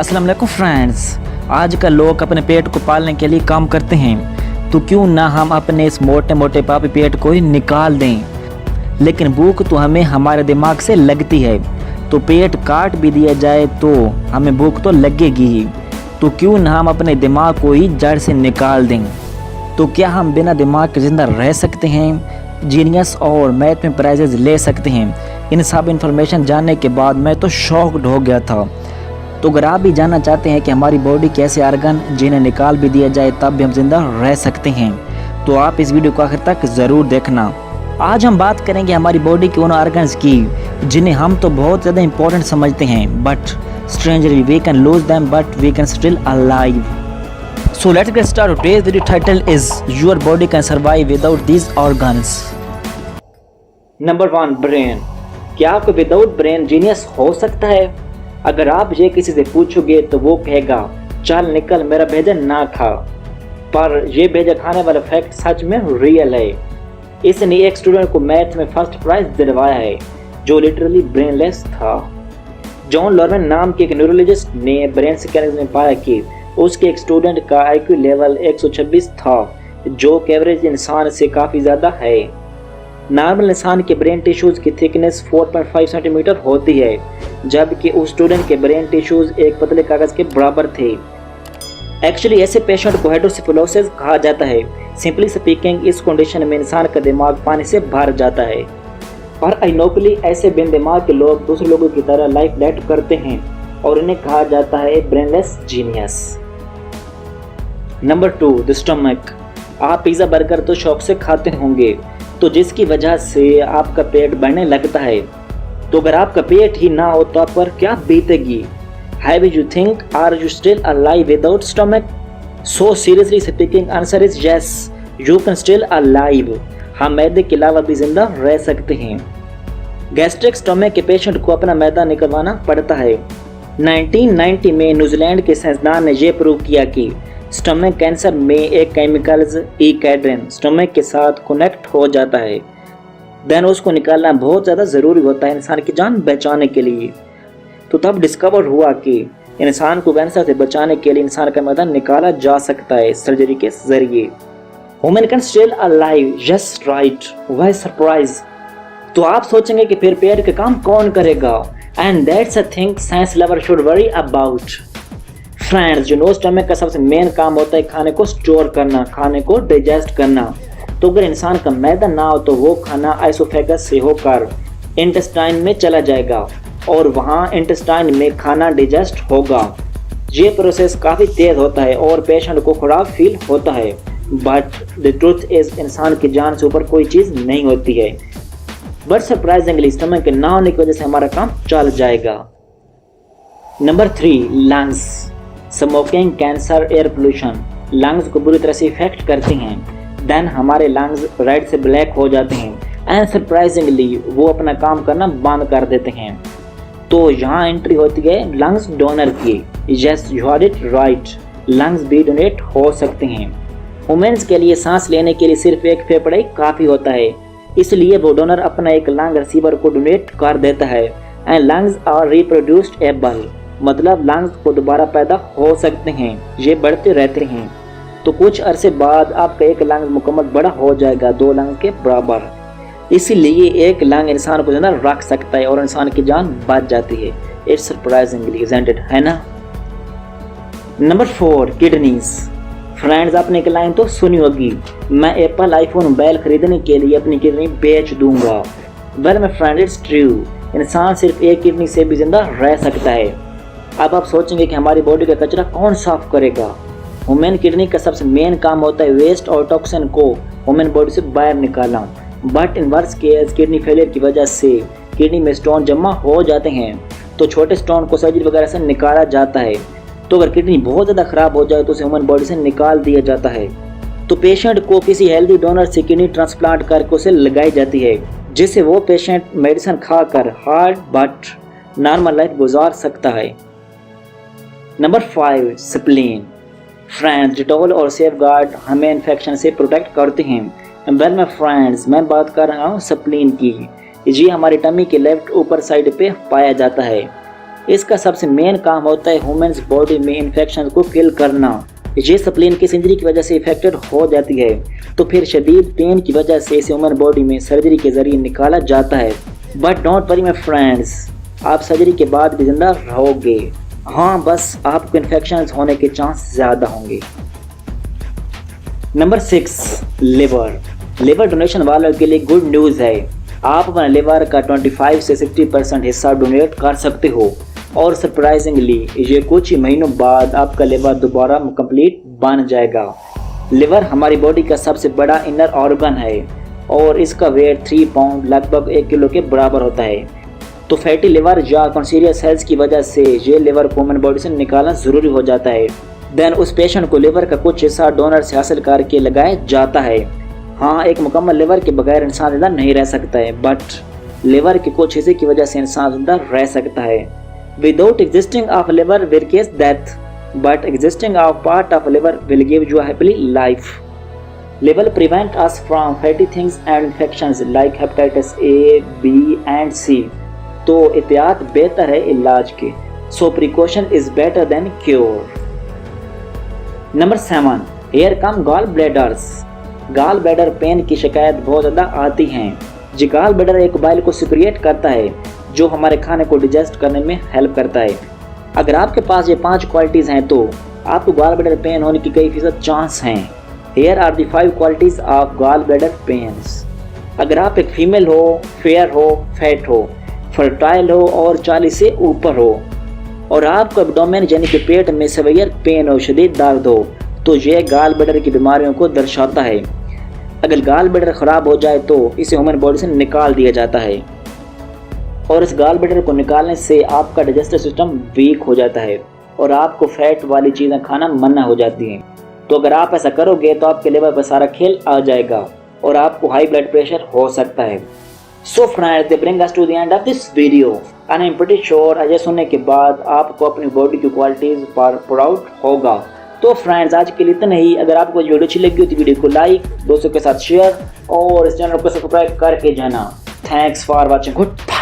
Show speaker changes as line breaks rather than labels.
अस्सलाम वालेकुम फ्रेंड्स। आजकल लोग अपने पेट को पालने के लिए काम करते हैं, तो क्यों ना हम अपने इस मोटे मोटे पापी पेट को ही निकाल दें। लेकिन भूख तो हमें हमारे दिमाग से लगती है, तो पेट काट भी दिया जाए तो हमें भूख तो लगेगी ही। तो क्यों ना हम अपने दिमाग को ही जड़ से निकाल दें। तो क्या हम बिना दिमाग के ज़िंदा रह सकते हैं? जीनियस और मैथ में प्राइजेज ले सकते हैं? इन सब इन्फॉर्मेशन जानने के बाद मैं तो शॉक्ड हो गया था। तो अगर आप भी जानना चाहते हैं कि हमारी बॉडी के ऐसे आर्गन जिन्हें निकाल भी दिया जाए तब भी हम जिंदा रह सकते हैं, तो आप इस वीडियो को आखिर तक ज़रूर देखना। आज हम बात करेंगे हमारी बॉडी के उन आर्गन्स की जिन्हें हम तो बहुत ज़्यादा इंपॉर्टेंट समझते हैं, but strangely we can lose them but we can still alive. So let's get started. Today's video title is Your Body Can Survive Without These Organs. Number 1, brain. क्या आपको विदाउट ब्रेन जीनियस हो सकता है? अगर आप ये किसी से पूछोगे तो वो कहेगा चल निकल मेरा भेजा ना खा। पर ये भेजा खाने वाला फैक्ट सच में रियल है। इसने एक स्टूडेंट को मैथ में फर्स्ट प्राइज दिलवाया है जो लिटरली ब्रेनलेस था। जॉन लॉर्मन नाम के एक न्यूरोलॉजिस्ट ने ब्रेन स्कैनिंग में पाया कि उसके एक स्टूडेंट का आईक्यू लेवल 126 था, जो कि एवरेज इंसान से काफ़ी ज़्यादा है। नॉर्मल इंसान के ब्रेन टिश्यूज़ की थिकनेस 4.5 सेंटीमीटर होती है, जबकि उस स्टूडेंट के ब्रेन टिश्यूज़ एक पतले कागज़ के बराबर थे। एक्चुअली ऐसे पेशेंट को हाइड्रोसेफेलोसिस कहा जाता है। सिंपली स्पीकिंग, इस कंडीशन में इंसान का दिमाग पानी से भर जाता है। पर आइनोकली ऐसे बिन दिमाग के लोग दूसरे लोगों की तरह लाइफ लीड करते हैं और इन्हें कहा जाता है brainless genius. Number 2, the stomach. आप पिज़्ज़ा बर्गर तो शौक से खाते होंगे, तो जिसकी वजह से आपका पेट बढ़ने लगता है। तो अगर आपका पेट ही ना हो तो आप पर क्या बीतेगी? Have you think are you still alive without stomach? So seriously speaking, answer is yes, you can still alive. हम मैदे के अलावा भी जिंदा रह सकते हैं। गैस्ट्रिक स्टमक के पेशेंट को अपना मैदा निकलवाना पड़ता है। 1990 में न्यूजीलैंड के साइंसदान ने यह प्रूव किया कि स्टमक कैंसर में एक केमिकल्स ईकैड्रिन स्टमक के साथ कनेक्ट हो जाता है। देन उसको निकालना बहुत ज़्यादा ज़रूरी होता है इंसान की जान बचाने के लिए। तो तब डिस्कवर हुआ कि इंसान को कैंसर से बचाने के लिए इंसान का मैदा निकाला जा सकता है सर्जरी के जरिए। Women can still alive, yes right, why surprise. तो आप सोचेंगे कि फिर पेट का काम कौन करेगा? And that's a thing science lover should worry about. Friends, जो नो स्टमक का सबसे मेन काम होता है खाने को स्टोर करना, खाने को डाइजेस्ट करना। तो अगर इंसान का मैदा ना हो तो वो खाना आइसोफेगस से होकर इंटेस्टाइन में चला जाएगा और वहाँ इंटेस्टाइन में खाना डाइजेस्ट होगा। ये प्रोसेस काफ़ी तेज़ होता है और पेशेंट को खराब फील होता है, बट द ट्रूथ इज इंसान की जान से ऊपर कोई चीज़ नहीं होती है। बट सरप्राइजिंगली स्टमक के ना होने की वजह से हमारा काम चल जाएगा। Number 3, lungs. Smoking, cancer, air pollution lungs को बुरी तरह से इफेक्ट करती हैं। देन हमारे लंग्स रेड से ब्लैक हो जाते हैं एंड सरप्राइजिंगली वो अपना काम करना बंद कर देते हैं। तो यहाँ एंट्री होती है लंग्स डोनर की। Yes, you heard it right, lungs भी डोनेट हो सकते हैं। वुमेन्स के लिए सांस लेने के लिए सिर्फ एक फेफड़ा ही काफ़ी होता है, इसलिए वो डोनर अपना एक लंग रिसीवर को डोनेट कर देता है। And lungs are reproduced able, मतलब लंग्स को दोबारा पैदा हो सकते हैं, ये बढ़ते रहते हैं। तो कुछ अरसे बाद आपका एक लंग मुकम्मल बड़ा हो जाएगा 2 लंग के बराबर। इसीलिए एक लंग इंसान को जिंदा रख सकता है और इंसान की जान बच जाती है। इट्स सरप्राइजिंगली इजंट इट, है ना? Number 4, kidneys. फ्रेंड्स, आपने एक लाइन तो सुनी होगी, मैं एप्पल आईफोन मोबाइल खरीदने के लिए अपनी किडनी बेच दूंगा। Well my friend, it's true, इंसान सिर्फ एक किडनी से भी जिंदा रह सकता है। अब आप सोचेंगे कि हमारी बॉडी का कचरा कौन साफ करेगा? वुमेन किडनी का सबसे मेन काम होता है वेस्ट और टॉक्सिन को वुमेन बॉडी से बाहर निकालना। But in worst case kidney failure की वजह से किडनी में स्टोन जमा हो जाते हैं, तो छोटे स्टोन को सर्जरी वगैरह से निकाला जाता है। तो अगर किडनी बहुत ज़्यादा ख़राब हो जाए तो उसे ह्यूमन बॉडी से निकाल दिया जाता है। तो पेशेंट को किसी हेल्दी डोनर से किडनी ट्रांसप्लांट करके उसे लगाई जाती है, जिससे वो पेशेंट मेडिसिन खाकर हार्ड बट नॉर्मल लाइफ गुजार सकता है। Number 5, spleen. फ्रेंड्स, डिटॉल और सेफगार्ड हमें इन्फेक्शन से प्रोटेक्ट करते हैं। वेल माय फ्रेंड्स, मैं बात कर रहा हूँ स्प्लीन की। ये हमारी टमी के लेफ्ट ऊपर साइड पे पाया जाता है। इसका सबसे मेन काम होता है ह्यूमन्स बॉडी में इन्फेक्शन को किल करना। ये स्प्लीन किस इंजरी की वजह से इफेक्टेड हो जाती है तो फिर शदीद पेन की वजह से इसे ह्यूमन बॉडी में सर्जरी के जरिए निकाला जाता है। But don't worry my friends, आप सर्जरी के बाद भी जिंदा रहोगे। हाँ, बस आपको इन्फेक्शन होने के चांस ज़्यादा होंगे। Number 6, liver. लिवर डोनेशन वालों के लिए गुड न्यूज़ है। आप अपना लिवर का 25 से 60% हिस्सा डोनेट कर सकते हो और सरप्राइजिंगली ये कुछ ही महीनों बाद आपका लिवर दोबारा कंप्लीट बन जाएगा। लिवर हमारी बॉडी का सबसे बड़ा इनर ऑर्गन है और इसका वेट 3 पाउंड लगभग 1 किलो के बराबर होता है। तो फैटी लिवर या कैंसरियस सेल्स की वजह से ये लिवर को ह्यूमन बॉडी से निकालना ज़रूरी हो जाता है। देन उस पेशेंट को लिवर का कुछ हिस्सा डोनर से हासिल करके लगाया जाता है। हाँ, एक मुकम्मल लिवर के बगैर इंसान जिंदा नहीं रह सकता है, बट लिवर के कुछ हिस्से की वजह से इंसान जिंदा रह सकता है। Without existing of liver will cause death, but existing of part of liver will give you happily life. Liver prevent us from fatty things and infections like hepatitis A, B and C। तो एहतियात बेहतर है इलाज के, so precaution is better than cure. Number 7, here come gall bladders. Gall bladder pain की शिकायत बहुत ज़्यादा आती हैं। जी गॉल ब्लैडर एक बाइल को सिक्रिएट करता है जो हमारे खाने को डिजेस्ट करने में हेल्प करता है। अगर आपके पास ये 5 क्वालिटीज़ हैं तो आपको गॉल ब्लैडर पेन होने की कई फीसद चांस हैं। Here are the 5 qualities of gall bladder pains. अगर आप एक फीमेल हो, फेयर हो, फैट हो, फर्टाइल हो और 40 से ऊपर हो और आपको एब्डोमेन यानी कि पेट में सेवियर पेन हो, शदीद दर्द हो, तो यह गॉल ब्लैडर की बीमारियों को दर्शाता है। अगर गॉल ब्लैडर ख़राब हो जाए तो इसे ह्यूमन बॉडी से निकाल दिया जाता है और इस गॉल ब्लैडर को निकालने से आपका डाइजेस्टिव सिस्टम वीक हो जाता है और आपको फैट वाली चीज़ें खाना मना हो जाती हैं। तो अगर आप ऐसा करोगे तो आपके लिवर पर सारा खेल आ जाएगा और आपको हाई ब्लड प्रेशर हो सकता है। So friends, they bring us to the end of this video and I am pretty sure Ajay सुनने के बाद आपको अपनी बॉडी की क्वालिटीज़ पर प्राउड होगा। तो फ्रेंड्स, आज के लिए इतना ही। अगर आपको वीडियो अच्छी लगी हो तो वीडियो को लाइक, दोस्तों के साथ शेयर और इस चैनल को सब्सक्राइब करके जाना। Thanks for watching. Good bye.